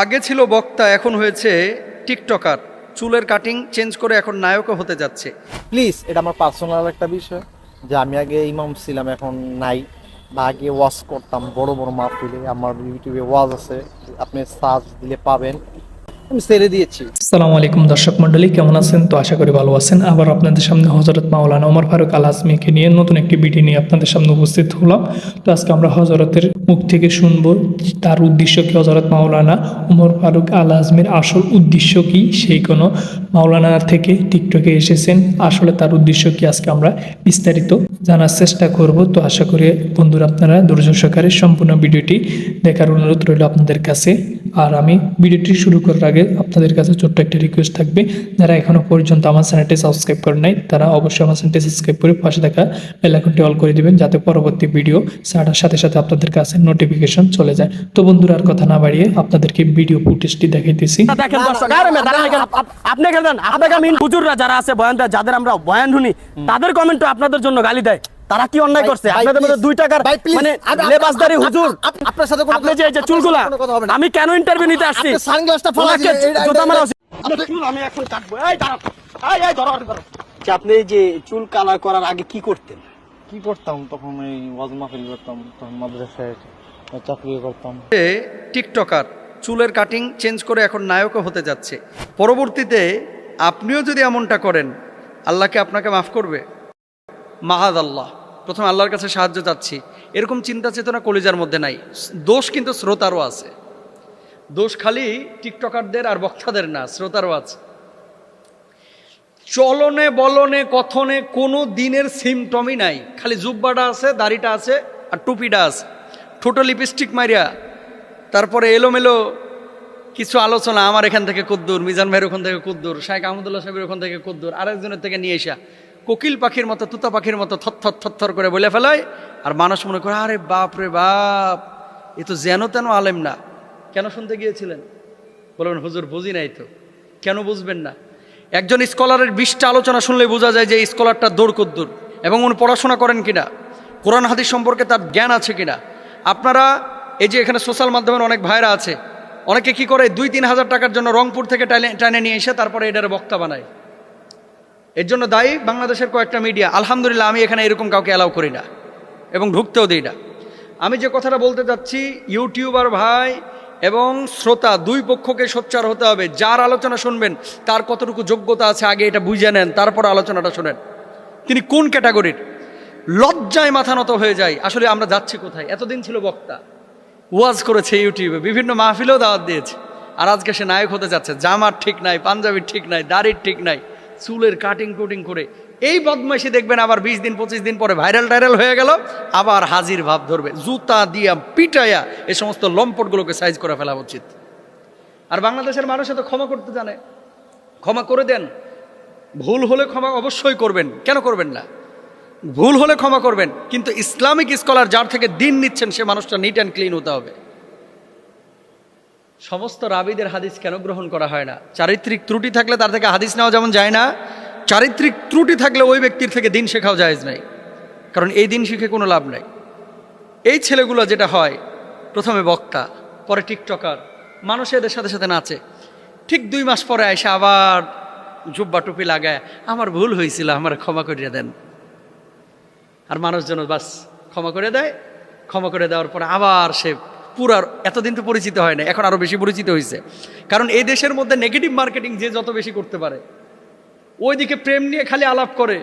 আগে ছিল বক্তা, এখন হয়েছে টিকটকার। চুলের কাটিং চেঞ্জ করে এখন নায়কও হতে যাচ্ছে। প্লিজ, এটা আমার পার্সোনাল একটা বিষয় যে আমি আগে ইমাম ছিলাম, এখন নাই। বা আগে ওয়াজ করতাম বড় বড় মাহফিলে, আমার ইউটিউবে ওয়াজ আছে, আপনি সার্চ দিলে পাবেন। আমি ছেড়ে দিয়েছি। আসসালামু আলাইকুম দর্শক মণ্ডলী, কেমন আছেন? তো আশা করি ভালো আছেন। আবার আপনাদের সামনে হযরত মাওলানা ওমর ফারুক আল আজমিকে নিয়ে নতুন একটি ভিডিও নিয়ে আপনাদের সামনে উপস্থিত হলাম। তো আজকে আমরা হযরতের মুখ থেকে শুনবো তার উদ্দেশ্য কি, হযরত মাওলানা ওমর ফারুক আল আজমির আসল উদ্দেশ্য কি। সেই কোনো মাওলানা থেকে টিকটকে এসেছেন, আসলে তার উদ্দেশ্য কি আজকে আমরা বিস্তারিত জানার চেষ্টা করব। তো আশা করি বন্ধুরা আপনারা ধৈর্য সহকারে সম্পূর্ণ ভিডিওটি দেখার অনুরোধ রইল আপনাদের কাছে। আর আমি ভিডিওটি শুরু করার আগে আপনাদের কাছে ছোট্ট একটা রিকোয়েস্ট থাকবে, যারা এখনও পর্যন্ত আমার চ্যানেলটি সাবস্ক্রাইব করেন নাই তারা অবশ্যই আমার চ্যানেলটি সাবস্ক্রাইব করে পাশে থাকা বেল আইকনটি অল করে দিবেন, যাতে পরবর্তী ভিডিও ছাড়ার সাথে সাথে আপনাদের কাছে নোটিফিকেশন চলে যায়। তো বন্ধুরা আর কথা না বাড়িয়ে আপনাদেরকে ভিডিও ফুটেজটি দেখাইতেছি। দেখেন দর্শক, আপনি খেলেন আবেগামীন হুজুররা যারা আছে বয়ান দেয়, যাদের আমরা বয়ান শুনি, তাদের কমেন্টও আপনাদের জন্য গালি দেয়। তারা কি অন্যায় করছে? আপনাদের মধ্যে 2 টাকার মানে লেবাসদারি হুজুর, আপনার সাথে আপনি যে এই যে চুলগুলা, আমি কেন ইন্টারভিউ নিতে আসছি? সানগ্লাসটা ওনাকে জুতা মারা উচিত। আমি এখন কাটবো। এই দাঁড়াও, এই ধরো ধরো। আপনি এই যে চুল কালার করার আগে কি করতেন? কি করতাম তখন? এই ওয়াজ মাহফিল করতাম, তখন মাদ্রাসায় চাকরি করতাম। টিকটকার চুলের কাটিং চেঞ্জ করে এখন নায়কও হতে যাচ্ছে। পরবর্তীতে আপনিও যদি এমনটা করেন, আল্লাহকে আপনাকে মাফ করবে? মাহাদ আল্লাহ। প্রথমে আল্লাহর কাছে সাহায্য চাচ্ছি। এরকম চিন্তা চেতনা কলিজার মধ্যে নাই। দোষ কিন্তু শ্রোতারও আছে। দোষ খালি টিকটকারদের আর বক্তাদের না, শ্রোতারও আছে। চলনে বলনে কথনে কোনো দিনের সিমটমই নাই, খালি জুব্বাটা আছে, দাড়িটা আছে আর টুপিটা আছে, ঠোঁটো লিপস্টিক মারিয়া, তারপরে এলোমেলো কিছু আলোচনা, আমার এখান থেকে কুদ্দুর, মিজান ভাইয়ের ওখান থেকে কুদ্দুর, শাইখ আহমদুল্লাহ সাহেবের ওখান থেকে কুদ্দুর, আরেকজনের থেকে নিয়ে এসা কোকিল পাখির মতো, তুতা পাখির মতো থর করে বলে ফেলায়। আর মানুষ মনে করে আরে বাপ রে বাপ, এ তো যেন তেন আলেম না। কেন শুনতে গিয়েছিলেন? বলবেন হুজুর বুঝি নাই তো। কেন বুঝবেন না? একজন স্কলারের 20টা আলোচনা শুনলে বোঝা যায় যে স্কলারটা দৌড় কদ্দুর এবং উনি পড়াশোনা করেন কিনা, কোরআন হাদিস সম্পর্কে তার জ্ঞান আছে কিনা। আপনারা এই যে এখানে সোশ্যাল মাধ্যমের অনেক ভাইরা আছে, অনেকে কি করে 2-3 হাজার টাকার জন্য রংপুর থেকে টানে নিয়ে এসে তারপরে এটার বক্তা বানায়। এর জন্য দায়ী বাংলাদেশের কয়েকটা মিডিয়া। আলহামদুলিল্লাহ আমি এখানে এরকম কাউকে অ্যালাউ করি না এবং ঢুকতেও দিই না। আমি যে কথাটা বলতে চাচ্ছি, ইউটিউবার ভাই এবং শ্রোতা দুই পক্ষকে সোচ্চার হতে হবে। যার আলোচনা শুনবেন তার কতটুকু যোগ্যতা আছে আগে এটা বুঝে নেন, তারপর আলোচনাটা শোনেন। তিনি কোন ক্যাটাগরির? লজ্জায় মাথা নত হয়ে যায়। আসলে আমরা যাচ্ছি কোথায়? এতদিন ছিল বক্তা, ওয়াজ করেছে ইউটিউবে, বিভিন্ন মাহফিলেও দাওয়াত দিয়েছে, আর আজকে সে নায়ক হতে যাচ্ছে। জামার ঠিক নাই, পাঞ্জাবির ঠিক নাই, দাড়ির ঠিক নাই, চুলের কাটিং কুটিং করে এই বদমাইশি দেখবেন আবার 20 দিন 25 দিন পরে ভাইরাল হয়ে গেল, আবার হাজির ভাব ধরবে। জুতা দিয়া পিটাইয়া এই সমস্ত লম্পটগুলোকে সাইজ করে ফেলা উচিত। আর বাংলাদেশের মানুষ তো ক্ষমা করতে জানে, ক্ষমা করে দেন। ভুল হলে ক্ষমা অবশ্যই করবেন, কেন করবেন না? ভুল হলে ক্ষমা করবেন, কিন্তু ইসলামিক স্কলার যার থেকে দিন নিচ্ছেন সে মানুষটা নিট অ্যান্ড ক্লিন হতে হবে। সমস্ত রাবিদের হাদিস কেন গ্রহণ করা হয় না? চারিত্রিক ত্রুটি থাকলে তার থেকে হাদিস নেওয়া যেমন যায় না, চারিত্রিক ত্রুটি থাকলে ওই ব্যক্তির থেকে দিন শেখাও জায়েজ নাই। কারণ এই দিন শিখে কোনো লাভ নাই। এই ছেলেগুলো যেটা হয়, প্রথমে বক্তা, পরে টিকটকার, মানুষ এদের সাথে সাথে নাচে, ঠিক 2 মাস পরে এসে আবার জুব্বা টুপি লাগায় আমার ভুল হয়েছিল, আমার ক্ষমা করিয়ে দেন। আর মানুষজন বাস ক্ষমা করে দেয়। ক্ষমা করে দেওয়ার পরে আবার সে পুরার, এতদিন তো পরিচিত হয় না, এখন আরও বেশি পরিচিত হয়েছে। কারণ এই দেশের মধ্যে নেগেটিভ মার্কেটিং যে যত বেশি করতে পারে, ওইদিকে প্রেম নিয়ে খালি আলাপ করে,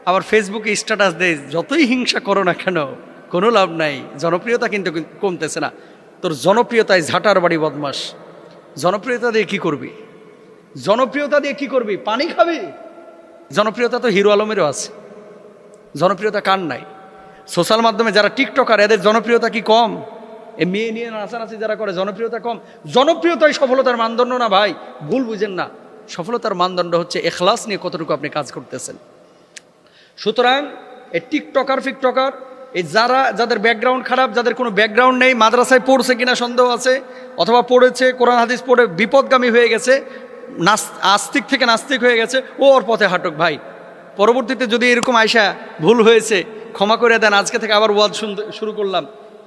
আবার ফেসবুকে স্ট্যাটাস দেয়, যতই হিংসা করো না কেন কোনো লাভ নাই, জনপ্রিয়তা কিন্তু কমতেছে না। তোর জনপ্রিয়তায় ঝাঁটার বাড়ি বদমাস। জনপ্রিয়তা দিয়ে কি করবি? জনপ্রিয়তা দিয়ে কি করবি? পানি খাবি? জনপ্রিয়তা তো হিরো আলমেরও আছে, জনপ্রিয়তা কার নাই? সোশ্যাল মাধ্যমে যারা টিকটকার, এদের জনপ্রিয়তা কি কম? এ মেয়ে নিয়ে নাচানাচি যারা করে, জনপ্রিয়তা কম? জনপ্রিয়তাই সফলতার মানদণ্ড না ভাই, ভুল বুঝেন না। সফলতার মানদণ্ড হচ্ছে এখলাস নিয়ে কতটুকু আপনি কাজ করতেছেন। সুতরাং এই টিকটকার ফিকটকার, এই যাদের ব্যাকগ্রাউন্ড খারাপ, যাদের কোনো ব্যাকগ্রাউন্ড নেই, মাদ্রাসায় পড়ছে কিনা সন্দেহ আছে, অথবা পড়েছে কোরআন হাদিস পড়ে বিপদগামী হয়ে গেছে, আস্তিক থেকে নাস্তিক হয়ে গেছে, ও ওর পথে হাঁটুক ভাই। পরবর্তীতে যদি এরকম আয়সা ভুল হয়েছে ক্ষমা করে দেন, আজকে থেকে আবার ওয়াজ শুনতে শুরু করলাম,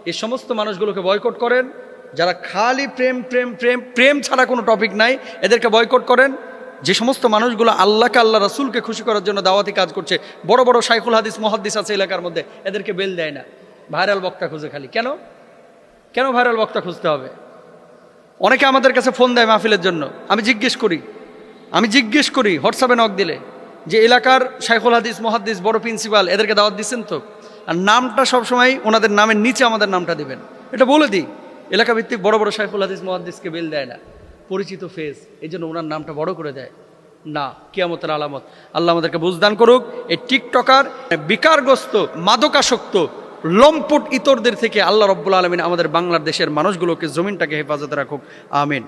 এই সমস্ত মানুষগুলোকে বয়কট করেন। যারা খালি প্রেম প্রেম প্রেম প্রেম ছাড়া কোনো টপিক নাই, এদেরকে বয়কট করেন। যে সমস্ত মানুষগুলো আল্লাহকে, আল্লাহ রাসূলকে খুশি করার জন্য দাওয়াতি কাজ করছে, বড় বড় শাইখুল হাদিস মুহাদ্দিস আছে এলাকার মধ্যে, এদেরকে বেল দেয় না, ভাইরাল বক্তা খুঁজে খালি। কেন কেন ভাইরাল বক্তা খুঁজতে হবে? অনেকে আমাদের কাছে ফোন দেয় মাহফিলের জন্য, আমি জিজ্ঞেস করি হোয়াটসঅ্যাপে নক দিলে যে এলাকার শাইখুল হাদিস মুহাদ্দিস বড় প্রিন্সিপাল এদেরকে দাওয়াত দিচ্ছেন তো? আর নামটা সবসময় ওনাদের নামের নিচে আমাদের নামটা দিবেন, এটা বলে দিই। এলাকা ভিত্তিক বড় বড় শাইখুল হাদিস মুহাদ্দিসকে বেল দেয় না, পরিচিত ফেস, এই জন্য ওনার নামটা বড় করে দেয় না, কিয়ামতের আলামত। আল্লাহ আমাদেরকে বুঝদান করুক। এই টিকটকার, বিকারগ্রস্ত, মাদকাসক্ত, লম্পট ইতরদের থেকে আল্লাহ রব্বুল আলামিন আমাদের বাংলাদেশের মানুষগুলোকে, জমিনটাকে হেফাজতে রাখুক, আমিন।